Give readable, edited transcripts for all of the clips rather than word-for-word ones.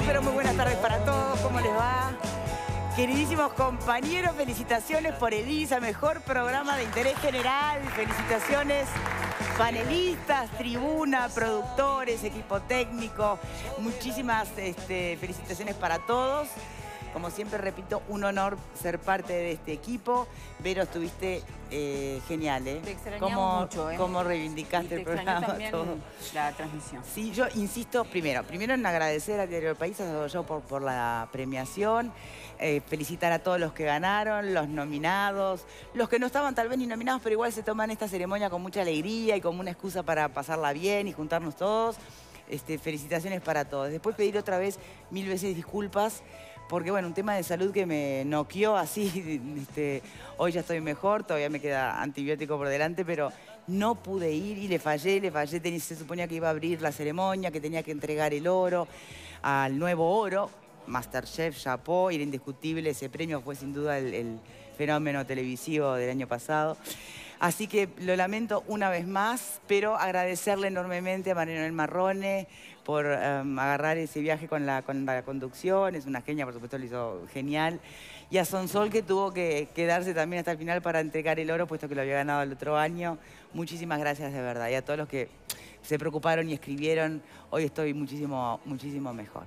pero muy buenas tardes para todos. ¿Cómo les va? Queridísimos compañeros, felicitaciones por Elisa, mejor programa de interés general. Felicitaciones panelistas, tribuna, productores, equipo técnico. Muchísimas felicitaciones para todos. Como siempre repito, un honor ser parte de este equipo. Vero, estuviste genial, ¿eh? Te extrañamos mucho, ¿eh? Cómo reivindicaste el programa. También todo. La transmisión. Sí, yo insisto, primero en agradecer al Diario del País, a yo por la premiación, felicitar a todos los que ganaron, los nominados, los que no estaban tal vez ni nominados, pero igual se toman esta ceremonia con mucha alegría y como una excusa para pasarla bien y juntarnos todos. Felicitaciones para todos. Después pedir otra vez 1000 veces disculpas, porque bueno, un tema de salud que me noqueó así, hoy ya estoy mejor, todavía me queda antibiótico por delante, pero no pude ir y le fallé, se suponía que iba a abrir la ceremonia, que tenía que entregar el oro, al nuevo oro, Masterchef, Chapeau, era indiscutible, ese premio fue sin duda el fenómeno televisivo del año pasado. Así que lo lamento una vez más, pero agradecerle enormemente a María Noel Marrone por agarrar ese viaje con la conducción. Es una genia, por supuesto, lo hizo genial. Y a Sonsol, que tuvo que quedarse también hasta el final para entregar el oro, puesto que lo había ganado el otro año. Muchísimas gracias de verdad. Y a todos los que se preocuparon y escribieron, hoy estoy muchísimo, muchísimo mejor.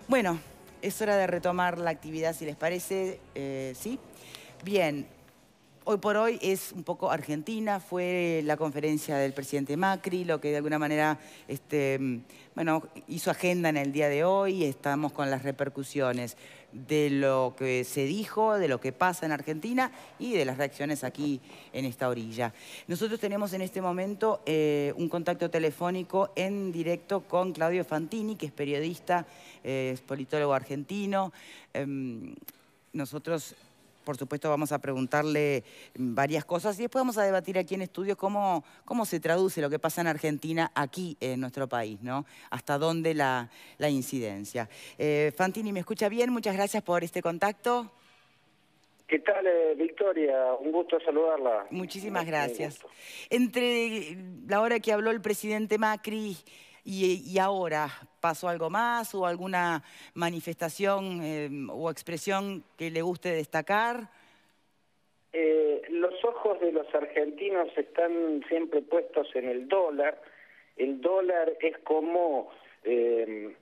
Bueno, es hora de retomar la actividad, si les parece. ¿Sí? Bien. Hoy por hoy es un poco Argentina, fue la conferencia del presidente Macri, lo que de alguna manera bueno, hizo agenda en el día de hoy. Estamos con las repercusiones de lo que se dijo, de lo que pasa en Argentina y de las reacciones aquí en esta orilla. Nosotros tenemos en este momento un contacto telefónico en directo con Claudio Fantini, que es periodista, es politólogo argentino. Nosotros, por supuesto, vamos a preguntarle varias cosas y después vamos a debatir aquí en estudio cómo se traduce lo que pasa en Argentina aquí en nuestro país, ¿no? Hasta dónde la incidencia. Fantini, ¿me escucha bien? Muchas gracias por este contacto. ¿Qué tal, Victoria? Un gusto saludarla. Muchísimas gracias. Entre la hora que habló el presidente Macri y ahora, ¿pasó algo más o alguna manifestación o expresión que le guste destacar? Los ojos de los argentinos están siempre puestos en el dólar. El dólar es como el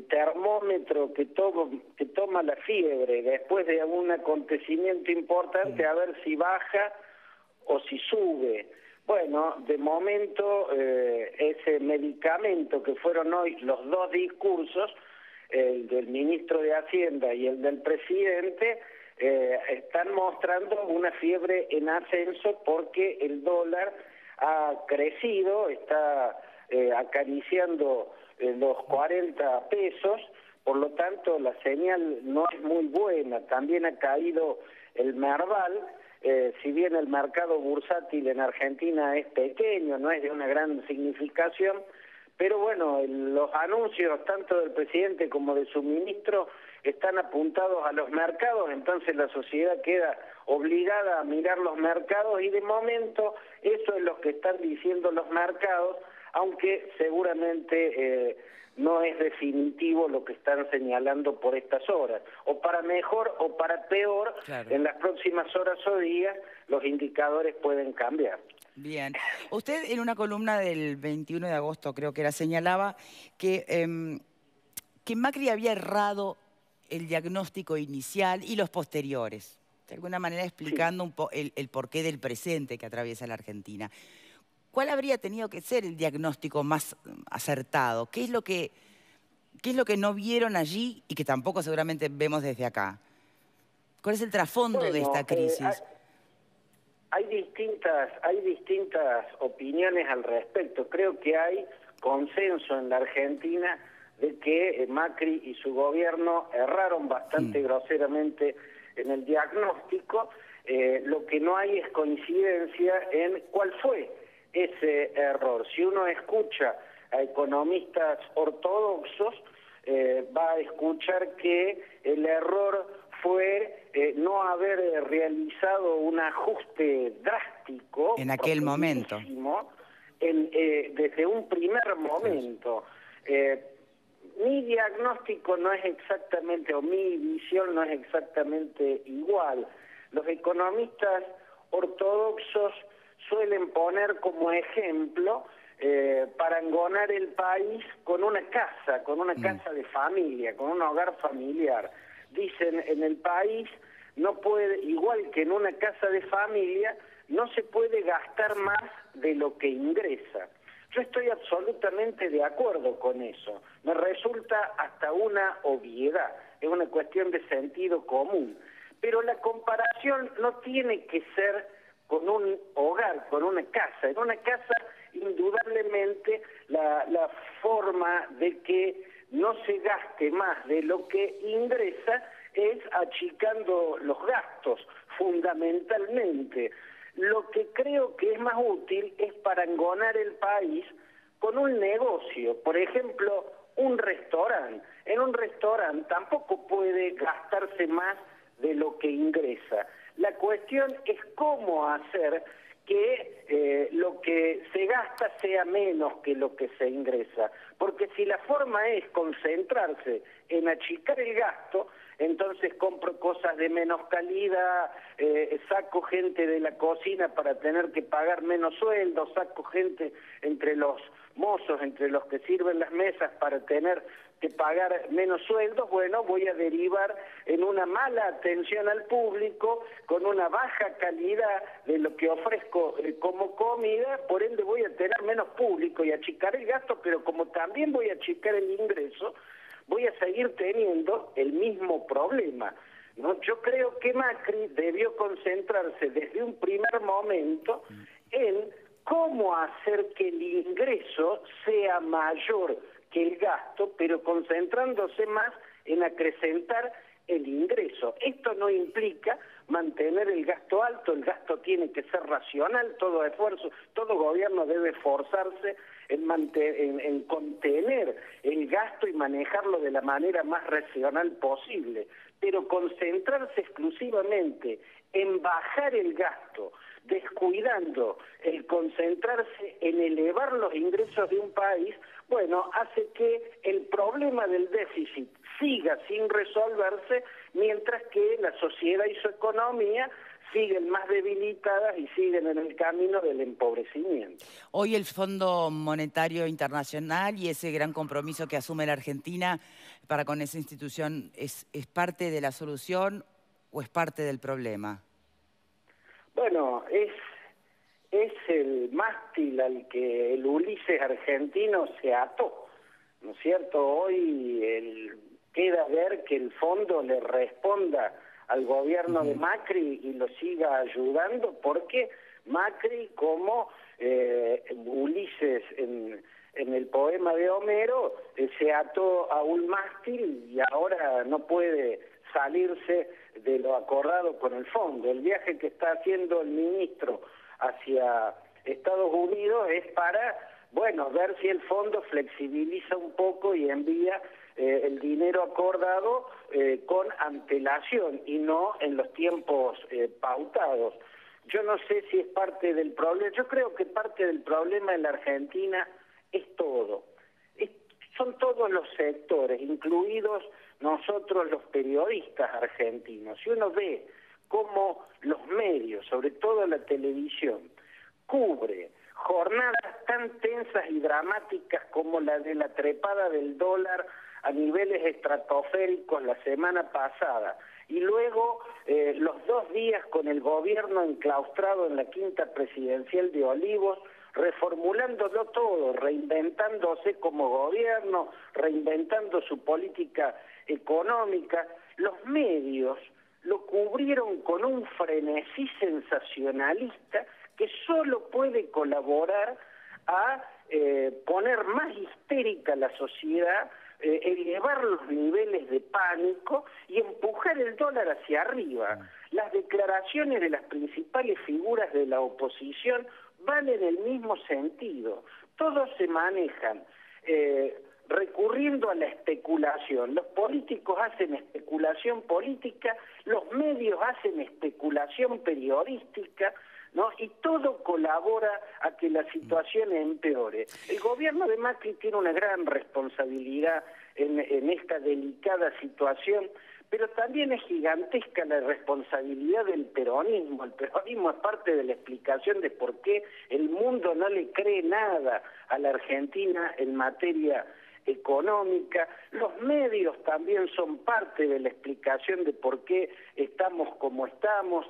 termómetro que toma la fiebre después de algún acontecimiento importante, a ver si baja o si sube. Bueno, de momento ese medicamento que fueron hoy los dos discursos, el del ministro de Hacienda y el del presidente, están mostrando una fiebre en ascenso porque el dólar ha crecido, está acariciando los 40 pesos, por lo tanto la señal no es muy buena. También ha caído el Merval. Si bien el mercado bursátil en Argentina es pequeño, no es de una gran significación, pero bueno, los anuncios tanto del presidente como de su ministro están apuntados a los mercados, entonces la sociedad queda obligada a mirar los mercados y de momento eso es lo que están diciendo los mercados, aunque seguramente no es definitivo lo que están señalando por estas horas. O para mejor o para peor, claro. En las próximas horas o días los indicadores pueden cambiar. Bien. Usted en una columna del 21 de agosto, creo que era, señalaba que Macri había errado el diagnóstico inicial y los posteriores, de alguna manera explicando sí. el porqué del presente que atraviesa la Argentina. ¿Cuál habría tenido que ser el diagnóstico más acertado? ¿Qué es lo que no vieron allí y que tampoco seguramente vemos desde acá? ¿Cuál es el trasfondo de esta crisis? Hay distintas opiniones al respecto. Creo que hay consenso en la Argentina de que Macri y su gobierno erraron bastante groseramente en el diagnóstico. Lo que no hay es coincidencia en cuál fue ese error. Si uno escucha a economistas ortodoxos, va a escuchar que el error fue no haber realizado un ajuste drástico en aquel momento, desde un primer momento. mi diagnóstico no es exactamente, o mi visión no es exactamente igual. Los economistas ortodoxos suelen poner como ejemplo parangonar el país con una casa de familia, con un hogar familiar. Dicen, en el país no puede, igual que en una casa de familia, no se puede gastar más de lo que ingresa. Yo estoy absolutamente de acuerdo con eso. Me resulta hasta una obviedad, es una cuestión de sentido común. Pero la comparación no tiene que ser con un hogar, con una casa. En una casa, indudablemente, la forma de que no se gaste más de lo que ingresa es achicando los gastos, fundamentalmente. Lo que creo que es más útil es parangonar el país con un negocio, por ejemplo, un restaurante. En un restaurante tampoco puede gastarse más de lo que ingresa. La cuestión es cómo hacer que lo que se gasta sea menos que lo que se ingresa, porque si la forma es concentrarse en achicar el gasto, entonces compro cosas de menos calidad, saco gente de la cocina para tener que pagar menos sueldos, saco gente entre los mozos, entre los que sirven las mesas para tener que pagar menos sueldos. Bueno, voy a derivar en una mala atención al público, con una baja calidad de lo que ofrezco como comida, por ende voy a tener menos público y achicar el gasto, pero como también voy a achicar el ingreso, voy a seguir teniendo el mismo problema, ¿no? Yo creo que Macri debió concentrarse desde un primer momento en cómo hacer que el ingreso sea mayor que el gasto, pero concentrándose más en acrecentar el ingreso. Esto no implica mantener el gasto alto, el gasto tiene que ser racional, todo esfuerzo, todo gobierno debe esforzarse en contener el gasto y manejarlo de la manera más racional posible, pero concentrarse exclusivamente en bajar el gasto, descuidando el concentrarse en elevar los ingresos de un país, bueno, hace que el problema del déficit siga sin resolverse, mientras que la sociedad y su economía siguen más debilitadas y siguen en el camino del empobrecimiento. Hoy el Fondo Monetario Internacional y ese gran compromiso que asume la Argentina para con esa institución, ¿es parte de la solución o es parte del problema? Bueno, es el mástil al que el Ulises argentino se ató, ¿no es cierto? Hoy queda ver que el fondo le responda al gobierno de Macri y lo siga ayudando, porque Macri, como Ulises en el poema de Homero, se ató a un mástil y ahora no puede salirse de lo acordado con el fondo. El viaje que está haciendo el ministro hacia Estados Unidos es para, bueno, ver si el fondo flexibiliza un poco y envía el dinero acordado con antelación y no en los tiempos pautados. Yo no sé si es parte del problema. Yo creo que parte del problema en la Argentina es todo. Son todos los sectores, incluidos nosotros los periodistas argentinos. Si uno ve cómo los medios, sobre todo la televisión, cubre jornadas tan tensas y dramáticas como la de la trepada del dólar a niveles estratosféricos la semana pasada, y luego los 2 días con el gobierno enclaustrado en la quinta presidencial de Olivos, reformulándolo todo, reinventándose como gobierno, reinventando su política económica, los medios lo cubrieron con un frenesí sensacionalista que solo puede colaborar a poner más histérica la sociedad, elevar los niveles de pánico y empujar el dólar hacia arriba. Las declaraciones de las principales figuras de la oposición van en el mismo sentido. Todos se manejan recurriendo a la especulación. Los políticos hacen especulación política, los medios hacen especulación periodística, ¿no? Y todo colabora a que la situación empeore. El gobierno de Macri tiene una gran responsabilidad en esta delicada situación, pero también es gigantesca la responsabilidad del peronismo. El peronismo es parte de la explicación de por qué el mundo no le cree nada a la Argentina en materia económica. Los medios también son parte de la explicación de por qué estamos como estamos.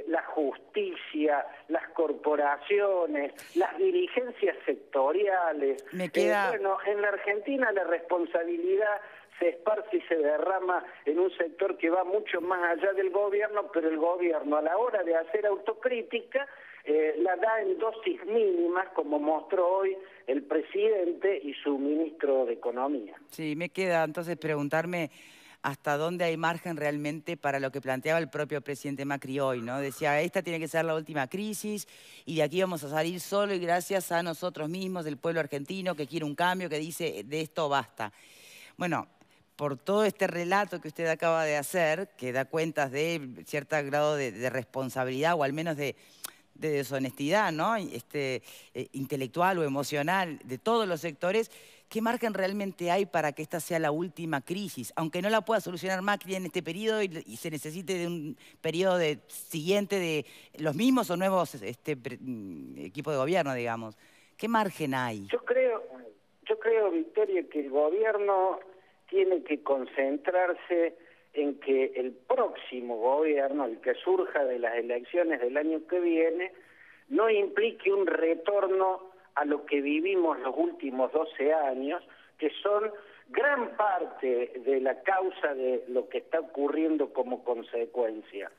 La justicia, las corporaciones, las dirigencias sectoriales. Bueno, en la Argentina la responsabilidad se esparce y se derrama en un sector que va mucho más allá del gobierno, pero el gobierno a la hora de hacer autocrítica la da en dosis mínimas, como mostró hoy el presidente y su ministro de Economía. Sí, me queda entonces preguntarme hasta dónde hay margen realmente para lo que planteaba el propio presidente Macri hoy, ¿no? Decía, esta tiene que ser la última crisis y de aquí vamos a salir solo y gracias a nosotros mismos, del pueblo argentino, que quiere un cambio, que dice, de esto basta. Bueno, por todo este relato que usted acaba de hacer, que da cuentas de cierto grado de responsabilidad o al menos de deshonestidad, ¿no? Intelectual o emocional de todos los sectores, ¿qué margen realmente hay para que esta sea la última crisis? Aunque no la pueda solucionar Macri en este periodo y se necesite de un periodo siguiente de los mismos o nuevos equipos de gobierno, digamos. ¿Qué margen hay? Yo creo, Victoria, que el gobierno tiene que concentrarse en que el próximo gobierno, el que surja de las elecciones del año que viene, no implique un retorno a lo que vivimos los últimos 12 años, que son gran parte de la causa de lo que está ocurriendo como consecuencia.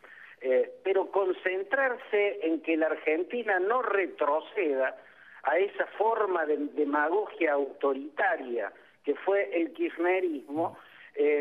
Pero concentrarse en que la Argentina no retroceda a esa forma de demagogia autoritaria que fue el kirchnerismo,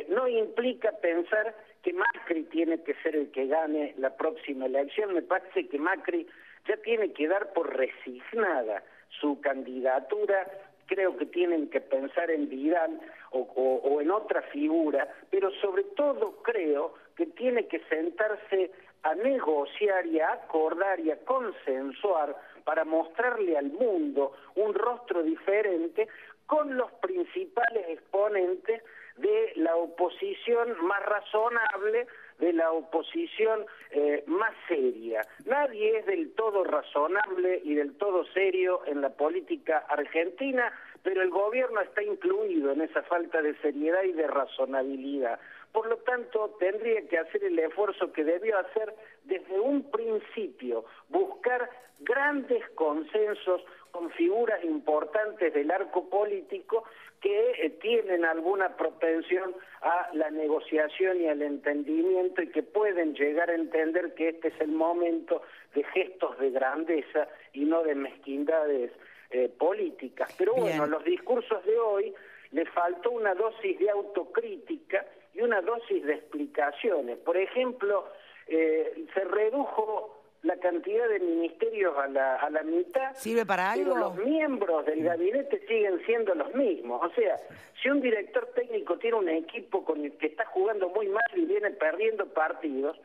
no implica pensar que Macri tiene que ser el que gane la próxima elección. Me parece que Macri ya tiene que dar por resignada su candidatura. Creo que tienen que pensar en Vidal o en otra figura, pero sobre todo creo que tiene que sentarse a negociar y a acordar y a consensuar para mostrarle al mundo un rostro diferente con los principales exponentes de la oposición más razonable, de la oposición más seria. Nadie es del todo razonable y del todo serio en la política argentina, pero el gobierno está incluido en esa falta de seriedad y de razonabilidad. Por lo tanto, tendría que hacer el esfuerzo que debió hacer desde un principio, buscar grandes consensos con figuras importantes del arco político que tienen alguna propensión a la negociación y al entendimiento y que pueden llegar a entender que este es el momento de gestos de grandeza y no de mezquindades políticas. Pero bueno, los discursos de hoy le faltó una dosis de autocrítica y una dosis de explicaciones. Por ejemplo, se redujo la cantidad de ministerios a la mitad. ¿Sirve para algo? Pero los miembros del gabinete siguen siendo los mismos. O sea, si un director técnico tiene un equipo con el que está jugando muy mal y viene perdiendo partidos,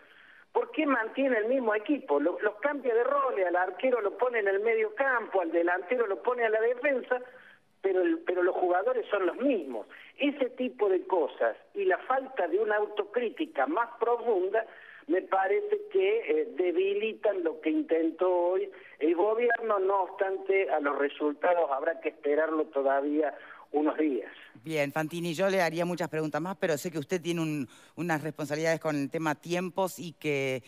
¿por qué mantiene el mismo equipo? Los cambia de rol, al arquero lo pone en el medio campo, al delantero lo pone a la defensa, pero los jugadores son los mismos. Ese tipo de cosas y la falta de una autocrítica más profunda me parece que debilitan lo que intentó hoy el gobierno. No obstante, a los resultados habrá que esperarlo todavía unos días. Bien, Fantini, yo le haría muchas preguntas más, pero sé que usted tiene unas responsabilidades con el tema tiempos y que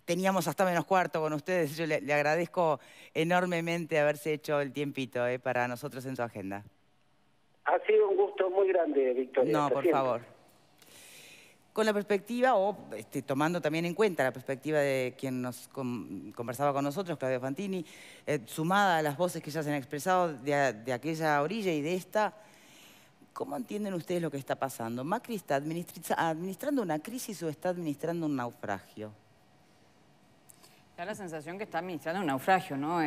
teníamos hasta menos cuarto con ustedes. Yo le agradezco enormemente haberse hecho el tiempito para nosotros en su agenda. Ha sido un gusto muy grande, Victoria. No, por favor. Con la perspectiva, o tomando también en cuenta la perspectiva de quien nos conversaba con nosotros, Claudio Fantini, sumada a las voces que ya se han expresado de aquella orilla y de esta, ¿cómo entienden ustedes lo que está pasando? ¿Macri está administrando una crisis o está administrando un naufragio? Da la sensación que está administrando un naufragio, ¿no?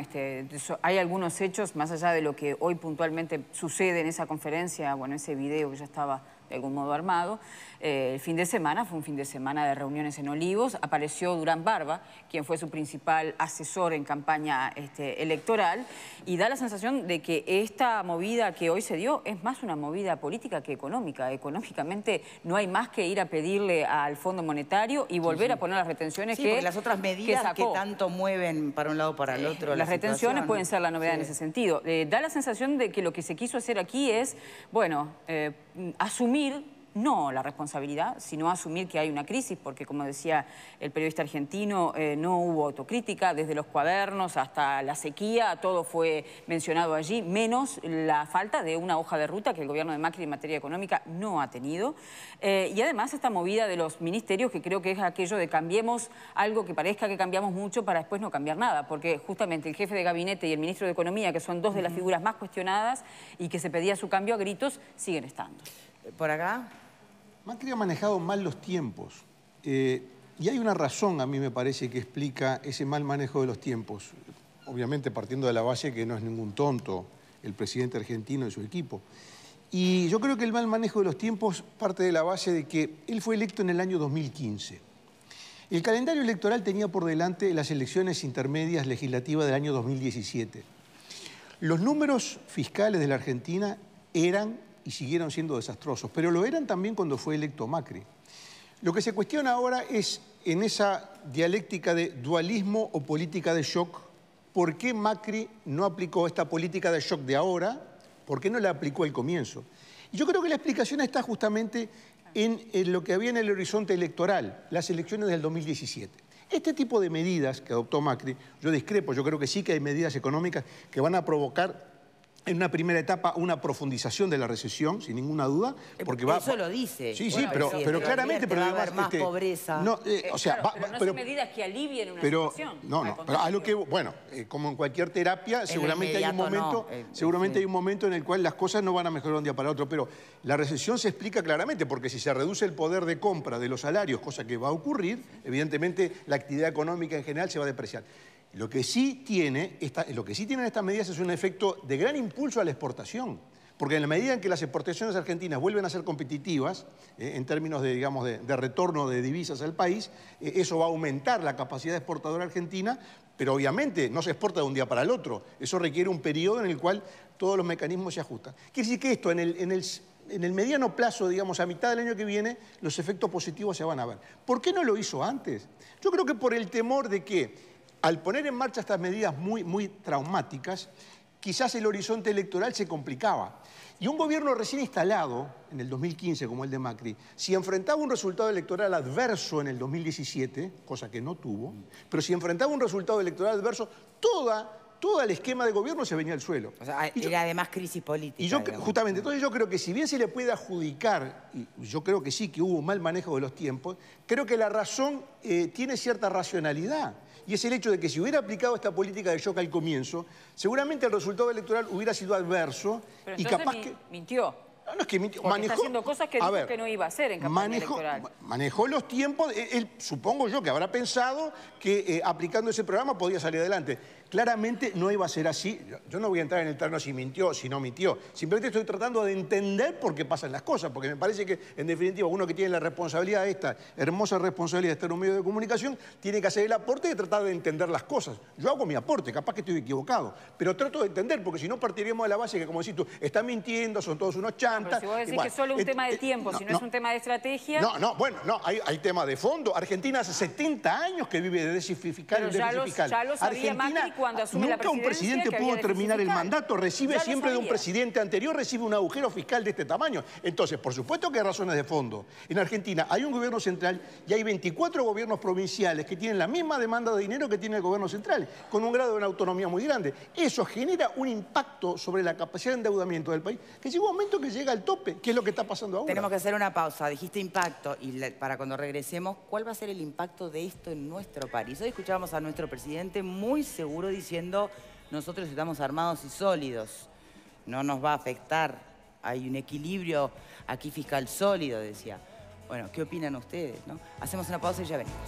Hay algunos hechos, más allá de lo que hoy puntualmente sucede en esa conferencia, bueno, ese video que ya estaba de algún modo armado. El fin de semana fue un fin de semana de reuniones en Olivos. Apareció Durán Barba, quien fue su principal asesor en campaña electoral, y da la sensación de que esta movida que hoy se dio es más una movida política que económica. Económicamente no hay más que ir a pedirle al Fondo Monetario y volver a poner las retenciones porque las otras medidas que tanto mueven para un lado o para el otro. Las retenciones pueden ser la novedad en ese sentido. Da la sensación de que lo que se quiso hacer aquí es, bueno, asumir no la responsabilidad, sino asumir que hay una crisis, porque como decía el periodista argentino, no hubo autocrítica, desde los cuadernos hasta la sequía, todo fue mencionado allí, menos la falta de una hoja de ruta que el gobierno de Macri en materia económica no ha tenido. Y además esta movida de los ministerios, que creo que es aquello de cambiemos algo que parezca que cambiamos mucho para después no cambiar nada, porque justamente el jefe de gabinete y el ministro de Economía, que son dos de las figuras más cuestionadas y que se pedía su cambio a gritos, siguen estando. ¿Por acá? Macri ha manejado mal los tiempos y hay una razón, a mí me parece, que explica ese mal manejo de los tiempos. Obviamente partiendo de la base que no es ningún tonto el presidente argentino y su equipo. Y yo creo que el mal manejo de los tiempos parte de la base de que él fue electo en el año 2015. El calendario electoral tenía por delante las elecciones intermedias legislativas del año 2017. Los números fiscales de la Argentina eran y siguieron siendo desastrosos, pero lo eran también cuando fue electo Macri. Lo que se cuestiona ahora es, en esa dialéctica de dualismo o política de shock, ¿por qué Macri no aplicó esta política de shock de ahora? ¿Por qué no la aplicó al comienzo? Y yo creo que la explicación está justamente en lo que había en el horizonte electoral, las elecciones del 2017. Este tipo de medidas que adoptó Macri, yo discrepo, yo creo que sí que hay medidas económicas que van a provocar en una primera etapa una profundización de la recesión, sin ninguna duda, porque eso lo dice. Sí, sí, pero claramente, pero va a haber más pobreza. No, o sea, claro, pero no son medidas que alivien una situación. Pero a lo que, bueno, como en cualquier terapia, seguramente hay un momento, hay un momento en el cual las cosas no van a mejorar de un día para otro, pero la recesión se explica claramente, porque si se reduce el poder de compra de los salarios, cosa que va a ocurrir, evidentemente la actividad económica en general se va a depreciar. Lo que sí tienen estas medidas es un efecto de gran impulso a la exportación, porque en la medida en que las exportaciones argentinas vuelven a ser competitivas, en términos de, digamos, de retorno de divisas al país, eso va a aumentar la capacidad exportadora argentina, pero obviamente no se exporta de un día para el otro. Eso requiere un periodo en el cual todos los mecanismos se ajustan. Quiere decir que esto, en el mediano plazo, digamos, a mitad del año que viene, los efectos positivos se van a ver. ¿Por qué no lo hizo antes? Yo creo que por el temor de que, al poner en marcha estas medidas muy traumáticas, quizás el horizonte electoral se complicaba. Y un gobierno recién instalado, en el 2015, como el de Macri, si enfrentaba un resultado electoral adverso en el 2017, cosa que no tuvo, pero si enfrentaba un resultado electoral adverso, todo el esquema de gobierno se venía al suelo. O sea, era además crisis política. Y justamente, entonces yo creo que si bien se le puede adjudicar, y yo creo que sí que hubo un mal manejo de los tiempos, creo que la razón tiene cierta racionalidad. Y es el hecho de que si hubiera aplicado esta política de shock al comienzo, seguramente el resultado electoral hubiera sido adverso. Pero entonces capaz que mintió. No es que mintió. Porque está haciendo cosas que dijo que no iba a hacer en campaña electoral. Manejó los tiempos. Él, supongo yo, que habrá pensado que aplicando ese programa podía salir adelante. Claramente no iba a ser así. Yo no voy a entrar en el terreno si mintió, si no mintió. Simplemente estoy tratando de entender por qué pasan las cosas, porque me parece que, en definitiva, uno que tiene la responsabilidad, esta hermosa responsabilidad de estar en un medio de comunicación, tiene que hacer el aporte y tratar de entender las cosas. Yo hago mi aporte, capaz que estoy equivocado, pero trato de entender, porque si no partiríamos de la base que, como decís tú, están mintiendo, son todos unos chantas. Pero si vos decís que es solo un tema de tiempo, si no es un tema de estrategia... Hay tema de fondo. Argentina hace 70 años que vive de déficit fiscal. Pero ya lo sabía Macri cuando asume la presidencia. Nunca un presidente pudo terminar el mandato, recibe siempre de un presidente anterior, recibe un agujero fiscal de este tamaño. Entonces, por supuesto que hay razones de fondo. En Argentina hay un gobierno central y hay 24 gobiernos provinciales que tienen la misma demanda de dinero que tiene el gobierno central, con un grado de autonomía muy grande. Eso genera un impacto sobre la capacidad de endeudamiento del país, que llega un momento que llega al tope, que es lo que está pasando ahora. Tenemos que hacer una pausa. Dijiste impacto, y para cuando regresemos, ¿cuál va a ser el impacto de esto en nuestro país? Hoy escuchábamos a nuestro presidente muy seguro diciendo: nosotros estamos armados y sólidos, no nos va a afectar, hay un equilibrio aquí fiscal sólido, decía. Bueno, ¿qué opinan ustedes, no? Hacemos una pausa y ya venimos.